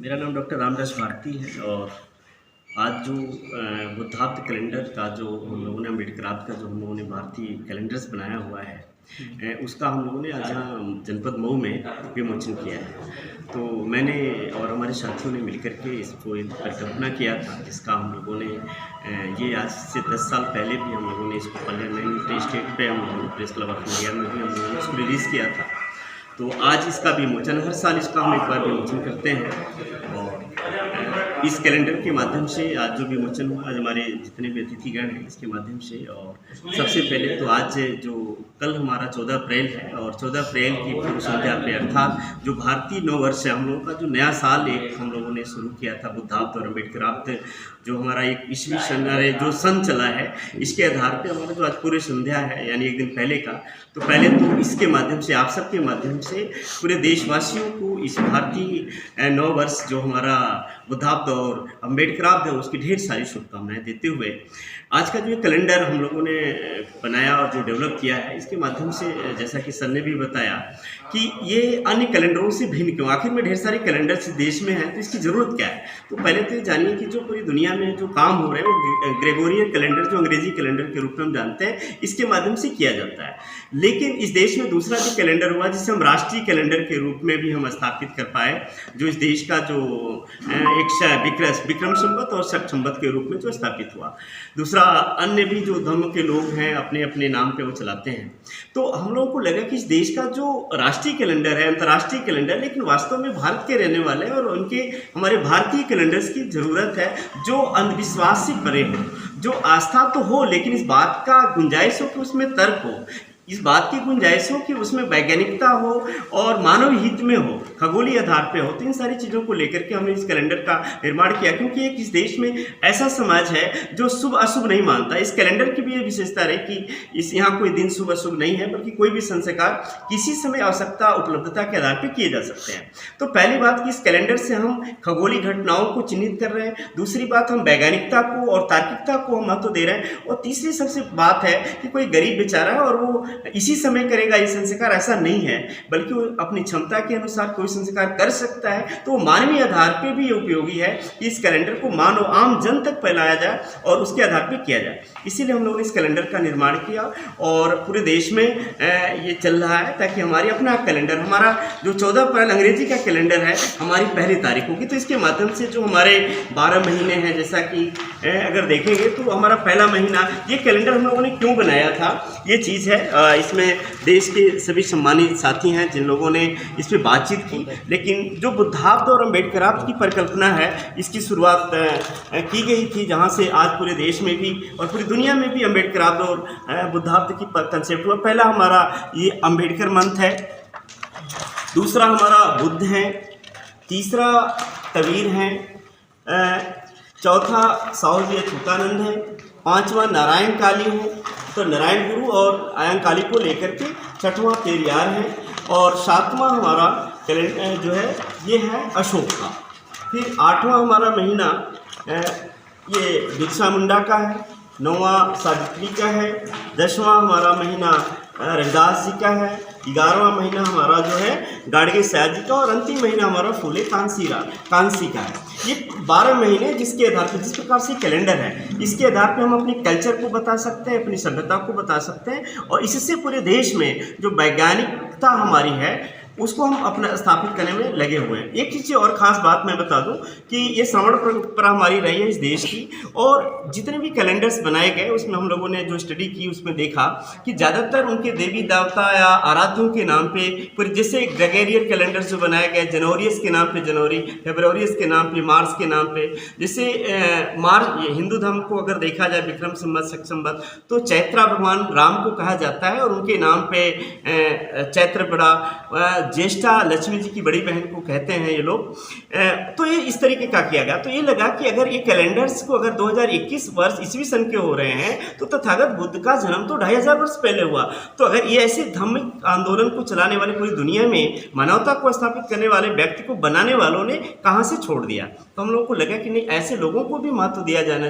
मेरा नाम डॉक्टर रामदास भारती है और आज जो बुद्धाब्द कैलेंडर का जो हम लोगों ने अम्बेडकराब्द का जो हम लोगों ने भारतीय कैलेंडर्स बनाया हुआ है उसका हम लोगों ने आज यहाँ जनपद मऊ में विमोचन किया है। तो मैंने और हमारे साथियों ने मिलकर के इसको एक परिकल्पना किया था, जिसका हम लोगों ने ये आज से 10 साल पहले भी हम लोगों ने इसको पार्लियामेंट्री स्टेट पे हम लोगों ने प्रेस क्लब ऑफ इंडिया में भी हम लोगों ने इसको रिलीज़ किया था। तो आज इसका विमोचन, हर साल इसका हम एक बार विमोचन करते हैं और इस कैलेंडर के माध्यम से आज जो विमोचन हुआ, आज हमारे जितने भी अतिथिगण हैं इसके माध्यम से। और सबसे पहले तो आज जो कल हमारा 14 अप्रैल है और 14 अप्रैल की पूर्व संध्या पे अर्थात जो भारतीय नव वर्ष है, हम लोगों का जो नया साल एक हम लोगों ने शुरू किया था बुद्धाब्द और अम्बेडकराब्द, जो हमारा एक ईस्वी सन जो सन चला है, इसके आधार पे हमारा जो आज पूरे संध्या है यानी एक दिन पहले का, तो पहले तो इसके माध्यम से आप सबके माध्यम से पूरे देशवासियों को इस भारतीय नव वर्ष जो हमारा बुद्धाब्द और अम्बेडकराब्द है उसकी ढेर सारी शुभकामनाएं देते हुए आज का जो ये कैलेंडर हम लोगों ने बनाया और जो डेवलप किया है, इसके माध्यम से जैसा कि सर ने भी बताया कि ये अन्य कैलेंडरों से भिन्न क्यों, आखिर में ढेर सारे कैलेंडर्स देश में हैं तो इसकी ज़रूरत क्या है। तो पहले तो ये जानिए कि जो पूरी दुनिया में जो काम हो रहे हैं वो ग्रेगोरियन कैलेंडर, जो अंग्रेजी कैलेंडर के रूप में हम जानते हैं, इसके माध्यम से किया जाता है। लेकिन इस देश में दूसरा जो कैलेंडर हुआ जिसे हम राष्ट्रीय कैलेंडर के रूप में भी हम स्थापित कर पाए, जो इस देश का जो एक विक्रम संवत और शक संवत के रूप में जो स्थापित हुआ। दूसरा, अन्य भी जो धर्म के लोग हैं अपने अपने नाम पे वो चलाते हैं। तो हम लोगों को लगा कि इस देश का जो राष्ट्रीय कैलेंडर है, अंतर्राष्ट्रीय कैलेंडर, लेकिन वास्तव में भारत के रहने वाले हैं और उनके हमारे भारतीय कैलेंडर्स की ज़रूरत है जो अंधविश्वास से परे हो, जो आस्था तो हो लेकिन इस बात का गुंजाइश हो कि उसमें तर्क हो, इस बात की गुंजाइश हो कि उसमें वैज्ञानिकता हो और मानव हित में हो, खगोलीय आधार पे हो। तो इन सारी चीज़ों को लेकर के हमने इस कैलेंडर का निर्माण किया, क्योंकि एक इस देश में ऐसा समाज है जो शुभ अशुभ नहीं मानता। इस कैलेंडर की भी ये विशेषता रही कि इस यहाँ कोई दिन शुभ अशुभ नहीं है, बल्कि कोई भी संस्कार किसी समय आवश्यकता उपलब्धता के आधार पर किए जा सकते हैं। तो पहली बात कि इस कैलेंडर से हम खगोलीय घटनाओं को चिन्हित कर रहे हैं, दूसरी बात हम वैज्ञानिकता को और तार्किकता को महत्व दे रहे हैं, और तीसरी सबसे बात है कि कोई गरीब बेचारा है और वो इसी समय करेगा ये संस्कार, ऐसा नहीं है, बल्कि वो अपनी क्षमता के अनुसार कोई संस्कार कर सकता है। तो मानवीय आधार पे भी ये उपयोगी है कि इस कैलेंडर को मानव आम जन तक फैलाया जाए और उसके आधार पे किया जाए। इसीलिए हम लोगों ने इस कैलेंडर का निर्माण किया और पूरे देश में ये चल रहा है, ताकि हमारी अपना कैलेंडर, हमारा जो 14 अप्रैल अंग्रेजी का कैलेंडर है, हमारी पहली तारीख होगी। तो इसके माध्यम से जो हमारे 12 महीने हैं, जैसा कि अगर देखेंगे तो हमारा पहला महीना, ये कैलेंडर हम लोगों ने क्यों बनाया था, ये चीज़ है। इसमें देश के सभी सम्मानित साथी हैं जिन लोगों ने इस पर बातचीत की, लेकिन जो बुद्धाब्द और अम्बेडकराब्द की परिकल्पना है, इसकी शुरुआत की गई थी, जहां से आज पूरे देश में भी और पूरी दुनिया में भी अम्बेडकराब्द और बुद्धाब्द की कंसेप्ट हुआ। पहला हमारा ये अम्बेडकर मंथ है, दूसरा हमारा बुद्ध है, तीसरा कबीर है, चौथा साहू जी अच्युतानंद है, पांचवा नारायण काली है, तो नारायण गुरु और आयन काली को लेकर के छठवां पेरियार है, और सातवां हमारा कैलेंडर जो है ये है अशोक का। फिर आठवां हमारा महीना ये बिरसा मुंडा का है, नौवां सावित्री का है, 10वां हमारा महीना रविदास जी का है, 11वां महीना हमारा जो है गाडगे साहब जी का, और अंतिम महीना हमारा फूले कांसी का है। ये 12 महीने जिसके आधार पर, जिस प्रकार से कैलेंडर है, इसके आधार पे हम अपने कल्चर को बता सकते हैं, अपनी सभ्यता को बता सकते हैं, और इससे पूरे देश में जो वैज्ञानिकता हमारी है उसको हम अपना स्थापित करने में लगे हुए हैं। एक चीज़ और ख़ास बात मैं बता दूं कि ये श्रवण परंपरा हमारी रही है इस देश की, और जितने भी कैलेंडर्स बनाए गए उसमें हम लोगों ने जो स्टडी की उसमें देखा कि ज़्यादातर उनके देवी देवता या आराध्यों के नाम पे, फिर जैसे ग्रेगोरियन कैलेंडर जो बनाए गए, जनवरियस के नाम पे जनवरी, फेब्रुअरियस के नाम पे, मार्च के नाम पे, जैसे मार्च हिंदू धर्म को अगर देखा जाए विक्रम संवत शक संवत, तो चैत्रा भगवान राम को कहा जाता है और उनके नाम पे चैत्र बड़ा, ज्येष्ठा लक्ष्मी जी की बड़ी बहन को कहते हैं ये लोग। तो ये इस तरीके का किया गया। तो ये लगा कि अगर ये कैलेंडर्स को अगर 2021 वर्ष ईस्वी सन के हो रहे हैं, तो तथागत बुद्ध का जन्म तो 2500 वर्ष पहले हुआ। तो अगर ये ऐसे धार्मिक आंदोलन को चलाने वाले पूरी दुनिया में मानवता को स्थापित करने वाले व्यक्ति को बनाने वालों ने कहाँ से छोड़ दिया। तो हम लोगों को लगा कि नहीं, ऐसे लोगों को भी महत्व दिया जाना चाहिए।